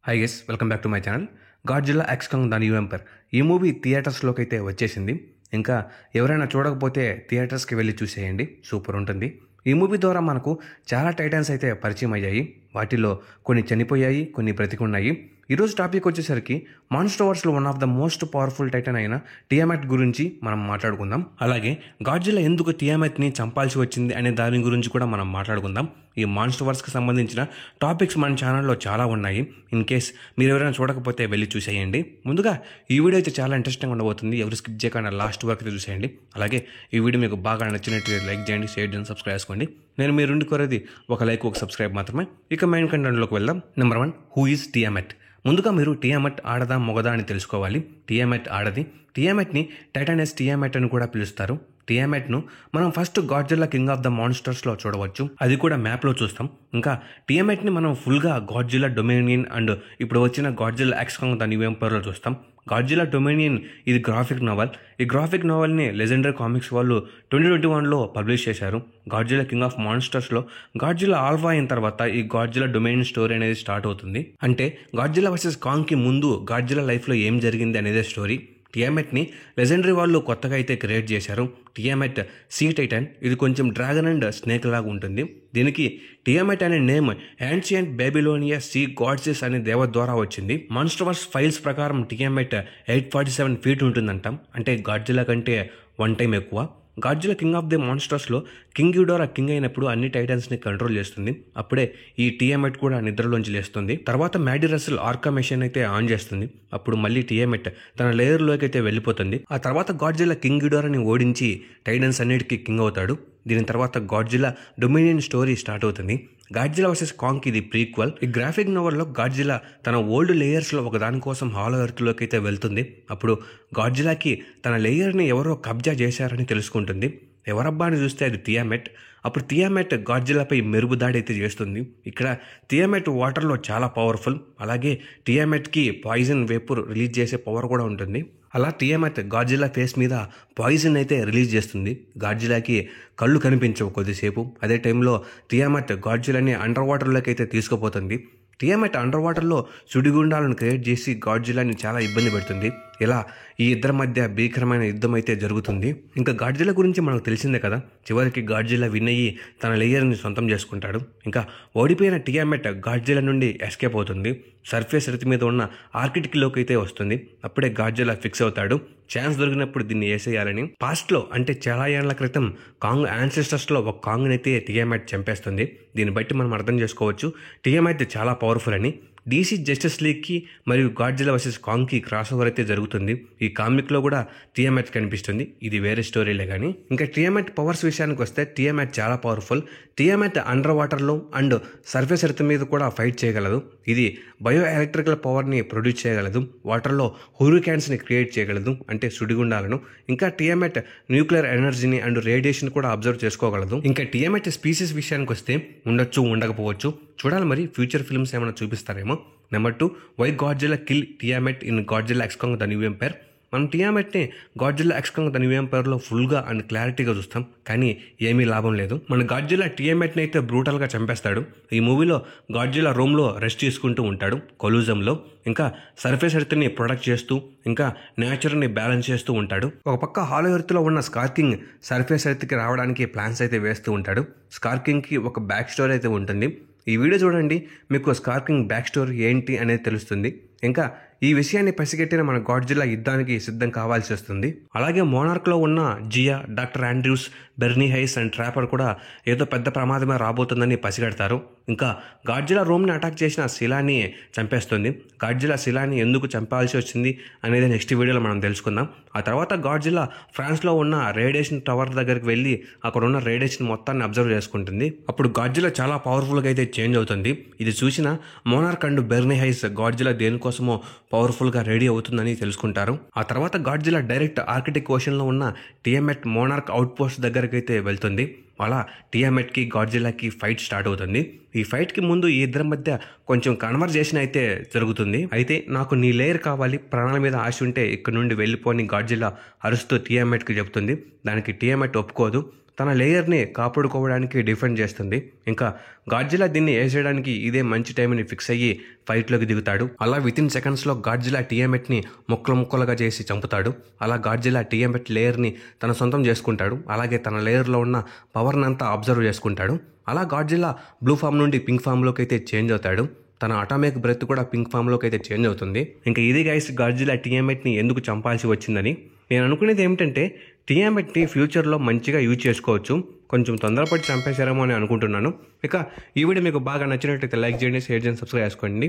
High guys, welcome back to my channel. Godzilla x Kong the new empire ఈ movie థియేటర్స్లోకి అయితే వచ్చేసింది. ఇంకా ఎవరైనా చూడకపోతే థియేటర్స్కి వెళ్ళి చూసేయండి, సూపర్ ఉంటుంది. ఈ మూవీ ద్వారా మనకు చాలా టైటన్స్ అయితే పరిచయం అయ్యాయి. వాటిలో కొన్ని చనిపోయాయి, కొన్ని బ్రతికున్నాయి. ఈరోజు టాపిక్ వచ్చేసరికి మాన్స్టర్ వర్స్లో one of the most powerful titan అయిన టియామాట్ గురించి మనం మాట్లాడుకుందాం. అలాగే గాడ్జిల్లా ఎందుకు టియామాట్ని చంపాల్సి వచ్చింది అనే దాని గురించి కూడా మనం మాట్లాడుకుందాం. ఈ మాన్స్టర్ వర్స్కి సంబంధించిన టాపిక్స్ మన ఛానల్లో చాలా ఉన్నాయి. ఇన్ కేస్ మీరు ఎవరైనా చూడకపోతే వెళ్ళి చూసేయండి. ముందుగా ఈ వీడియో అయితే చాలా ఇంట్రెస్టింగ్ ఉండబోతుంది. ఎవరు స్కిప్ చేయకుండా లాస్ట్ వరకు అయితే చూసేయండి. అలాగే ఈ వీడియో మీకు బాగా నచ్చినట్టు లైక్ చేయండి, షేర్ చేయండి, సబ్స్క్రైబ్ చేసుకోండి. నేను మీ రెండు కోరేది ఒక లైక్, ఒక సబ్స్క్రైబ్ మాత్రమే. ఇక మెయిన్ కంటెంట్లోకి వెళ్దాం. Number 1, who is Tiamat. ముందుగా మీరు టియామాట్ ఆడదా మొగదా అని తెలుసుకోవాలి. టియామాట్ ఆడది. టియామాట్ని టైటానస్ టియామాట్ అని కూడా పిలుస్తారు. టియామాట్ను మనం first Godzilla king of the మాన్స్టర్స్లో చూడవచ్చు, అది కూడా మ్యాప్లో చూస్తాం. ఇంకా టియామాట్ని మనం ఫుల్గా గాడ్జిల్లా డొమినియన్ అండ్ ఇప్పుడు వచ్చిన Godzilla x Kong the new ఎంపైర్లో చూస్తాం. గాడ్జిల్లా డొమినియన్ ఇది గ్రాఫిక్ నావల్. ఈ గ్రాఫిక్ నావల్ని లెజెండరీ కామిక్స్ వాళ్ళు 2021లో పబ్లిష్ చేశారు. గాడ్జిల్లా కింగ్ ఆఫ్ మాన్స్టర్స్లో గాడ్జిల్లా ఆల్ఫా అయిన తర్వాత ఈ గాడ్జిల్లా డొమినియన్ స్టోరీ అనేది స్టార్ట్ అవుతుంది. అంటే గాడ్జిల్లా వర్సెస్ కాంగ్కి ముందు గాడ్జిల్లా లైఫ్లో ఏం జరిగింది అనేదే స్టోరీ. టియామాట్ని లెజెండరీ వాళ్ళు కొత్తగా అయితే క్రియేట్ చేశారు. టియామాట్ సీ టైటన్. ఇది కొంచెం డ్రాగన్ అండ్ స్నేక్ లాగా ఉంటుంది. దీనికి టియామాట్ అనే నేమ్ యాన్షియంట్ బేబిలోనియా సీ గాడ్సెస్ అనే దేవత ద్వారా వచ్చింది. మాన్స్టర్వర్స్ ఫైల్స్ ప్రకారం టియామాట్ 847 feet ఉంటుందంటాం. అంటే గాడ్జిల్లా కంటే 1 time ఎక్కువ. గాడ్జిల్లా కింగ్ ఆఫ్ ది మాన్స్టర్స్లో కింగ్ గిడోరా కింగ్ అయినప్పుడు అన్ని టైటన్స్ని కంట్రోల్ చేస్తుంది. అప్పుడే ఈ టియామాట్ కూడా నిద్రలోంచి లేస్తుంది. తర్వాత మ్యాడీ రసెల్ ఆర్కా మెషిన్ అయితే ఆన్ చేస్తుంది. అప్పుడు మళ్ళీ టియామాట్ తన లేయర్లోకి అయితే వెళ్ళిపోతుంది. ఆ తర్వాత గాడ్జిల్లా కింగ్ గిడోరాని ఓడించి టైటన్స్ అన్నిటికీ కింగ్ అవుతాడు. దీని తర్వాత గాడ్జిల్లా డొమినియన్ స్టోరీ స్టార్ట్ అవుతుంది. గాడ్జిల్లా వర్సెస్ కాంగ్ ఇది ప్రీక్వల్. ఈ గ్రాఫిక్ నోవెల్లో గాడ్జిల్లా తన ఓల్డ్ లేయర్స్లో ఒక దానికోసం హాలో ఎర్త్లోకి అయితే వెళ్తుంది. అప్పుడు గాడ్జిల్లాకి తన లేయర్ని ఎవరో కబ్జా చేశారని తెలుసుకుంటుంది. ఎవరబ్బా అని చూస్తే అది టియామాట్. అప్పుడు టియామాట్ గాడ్జిల్లాపై మెరుపుదాడి అయితే చేస్తుంది. ఇక్కడ టియామాట్ వాటర్లో చాలా పవర్ఫుల్. అలాగే టియామాట్కి పాయిజన్ వేపర్ రిలీజ్ చేసే పవర్ కూడా ఉంటుంది. అలా టియామాట్ గాడ్జిల్లా ఫేస్ మీద పాయిజన్ అయితే రిలీజ్ చేస్తుంది. గాడ్జిల్లాకి కళ్ళు కనిపించవు కొద్దిసేపు. అదే టైంలో టియామాట్ గాడ్జిల్లాని అండర్ వాటర్లోకి అయితే తీసుకుపోతుంది. టియామాట్ అండర్ వాటర్లో సుడిగుండాలను క్రియేట్ చేసి గాడ్జిల్లాని చాలా ఇబ్బంది పెడుతుంది. ఇలా ఈ ఇద్దరి మధ్య భీకరమైన యుద్ధం అయితే జరుగుతుంది. ఇంకా గాడ్జిల్లా గురించి మనకు తెలిసిందే కదా. చివరికి గాడ్జిల్లా విన్ అయ్యి తన లేయర్ని సొంతం చేసుకుంటాడు. ఇంకా ఓడిపోయిన టియామాట్ గాడ్జిల్లా నుండి ఎస్కేప్ అవుతుంది. సర్ఫేస్ ఎర్త్ మీద ఉన్న ఆర్కిటిక్లోకి అయితే వస్తుంది. అప్పుడే గాడ్జిల్లా ఫిక్స్ అవుతాడు, ఛాన్స్ దొరికినప్పుడు దీన్ని వేసేయాలని. పాస్ట్లో అంటే చాలా ఏళ్ల క్రితం కాంగ్ యాన్సెస్టర్స్లో ఒక కాంగ్ని అయితే టియామాట్ చంపేస్తుంది. దీన్ని బట్టి మనం అర్థం చేసుకోవచ్చు టియామాట్ చాలా పవర్ఫుల్ అని. DC జస్టిస్ లీగ్కి మరియు గాడ్జిల్లా వర్సెస్ కాంగ్కి క్రాస్ ఓవర్ అయితే జరుగుతుంది. ఈ కామిక్లో కూడా టియామాట్ కనిపిస్తుంది. ఇది వేరే స్టోరీలే కానీ. ఇంకా టియామాట్ పవర్స్ విషయానికి వస్తే టియామాట్ చాలా పవర్ఫుల్. టియామాట్ అండర్ వాటర్లో అండ్ సర్ఫేస్ ఎర్త్ మీద కూడా ఫైట్ చేయగలదు. ఇది బయో ఎలక్ట్రికల్ పవర్ని ప్రొడ్యూస్ చేయగలదు. వాటర్లో హూరికాన్స్ని క్రియేట్ చేయగలదు, అంటే సుడిగుండాలను. ఇంకా టియామాట్ న్యూక్లియర్ ఎనర్జీని అండ్ రేడియేషన్ కూడా అబ్జర్వ్ చేసుకోగలదు. ఇంకా టియామాట్ స్పీసీస్ విషయానికి వస్తే ఉండొచ్చు, ఉండకపోవచ్చు, చూడాలి. మరి ఫ్యూచర్ ఫిల్మ్స్ ఏమైనా చూపిస్తారేమో. Number 2, why Godzilla kill Tiamat in Godzilla x Kong the new empire. మనం టియామాట్ని Godzilla x Kong the new ఎంపైర్లో ఫుల్గా అండ్ క్లారిటీగా చూస్తాం, కానీ ఏమీ లాభం లేదు. మన గాడ్జిల్లా టియామాట్ని అయితే బ్రూటల్గా చంపేస్తాడు. ఈ మూవీలో గాడ్జిల్లా రూమ్లో రెస్ట్ తీసుకుంటూ ఉంటాడు కొలూజంలో. ఇంకా సర్ఫేస్ ఎర్త్ని ప్రొటెక్ట్ చేస్తూ, ఇంకా నేచర్ని బ్యాలెన్స్ చేస్తూ ఉంటాడు. ఒక పక్క హాలో ఎర్త్లో ఉన్న స్కార్కింగ్ సర్ఫేస్ ఎర్త్కి రావడానికి ప్లాన్స్ అయితే వేస్తూ ఉంటాడు. స్కార్కింగ్కి ఒక బ్యాక్ స్టోరీ అయితే ఉంటుంది. ఈ వీడియో చూడండి, మీకు స్కార్కింగ్ బ్యాక్ స్టోరీ ఏంటి అనేది తెలుస్తుంది. ఇంకా ఈ విషయాన్ని పసిగట్టిన మన గాడ్జిల్లా యుద్ధానికి సిద్ధం కావాల్సి వస్తుంది. అలాగే మోనార్క్లో ఉన్న Jia, doctor Andrews, Bernie Hayes and Trapper కూడా ఏదో పెద్ద ప్రమాదమే రాబోతుందని పసిగడతారు. ఇంకా గాడ్జిల్లా రోమ్ని అటాక్ చేసిన శిలాని చంపేస్తుంది. గాడ్జిల్లా శిలాని ఎందుకు చంపాల్సి వచ్చింది అనేది నెక్స్ట్ వీడియోలో మనం తెలుసుకుందాం. ఆ తర్వాత గాడ్జిల్లా ఫ్రాన్స్లో ఉన్న రేడియేషన్ టవర్ దగ్గరికి వెళ్ళి అక్కడ ఉన్న రేడియేషన్ మొత్తాన్ని అబ్జర్వ్ చేసుకుంటుంది. అప్పుడు గాడ్జిల్లా చాలా పవర్ఫుల్గా అయితే చేంజ్ అవుతుంది. ఇది చూసిన Monarch and Bernie Hayes Godzilla దేనికోసమో పవర్ఫుల్గా రెడీ అవుతుందని తెలుసుకుంటారు. ఆ తర్వాత గాడ్జిల్లా డైరెక్ట్ ఆర్కిటిక్ ఓషన్లో ఉన్న టియామాట్ మోనార్క్ అవుట్ పోస్ట్ దగ్గరికి అయితే వెళ్తుంది. అలా టియామాట్కి గాడ్జిల్లాకి ఫైట్ స్టార్ట్ అవుతుంది. ఈ ఫైట్కి ముందు ఈ ఇద్దరి మధ్య కొంచెం కన్వర్జేషన్ అయితే జరుగుతుంది. అయితే నాకు నీ లేయర్ కావాలి, ప్రాణాల మీద ఆశ ఉంటే ఇక్కడ నుండి వెళ్ళిపోని గాడ్జిల్లా అరుస్తూ టియామాట్కి చెప్తుంది. దానికి టియామాట్ ఒప్పుకోదు. తన లేయర్ని కాపాడుకోవడానికి డిఫెండ్ చేస్తుంది. ఇంకా గాడ్జిలా దీన్ని వేసేయడానికి ఇదే మంచి టైంని ఫిక్స్ అయ్యి ఫైట్లోకి దిగుతాడు. అలా వితిన్ సెకండ్స్లో గాడ్జిలా టియామెట్ని ముక్కలు ముక్కలుగా చేసి చంపుతాడు. అలా గాడ్జిలా టియామెట్ లేయర్ని తన సొంతం చేసుకుంటాడు. అలాగే తన లేయర్లో ఉన్న పవర్ని అంతా అబ్జర్వ్ చేసుకుంటాడు. అలా గాడ్జిలా బ్లూ ఫామ్ నుండి పింక్ ఫామ్లోకి అయితే చేంజ్ అవుతాడు. తన అటామిక్ బ్రెత్ కూడా పింక్ ఫామ్లోకి అయితే చేంజ్ అవుతుంది. ఇంకా ఇది గైస్ గాడ్జిలా టియామెట్ని ఎందుకు చంపాల్సి వచ్చిందని. నేను అనుకునేది ఏమిటంటే టియామెట్ని ఫ్యూచర్లో మంచిగా యూజ్ చేసుకోవచ్చు. కొంచెం తొందరపడి చంపేశారేమో అని అనుకుంటున్నాను. ఇక ఈ వీడియో మీకు బాగా నచ్చినట్లయితే లైక్ చేయండి, షేర్ చేయండి, సబ్స్క్రైబ్ చేసుకోండి.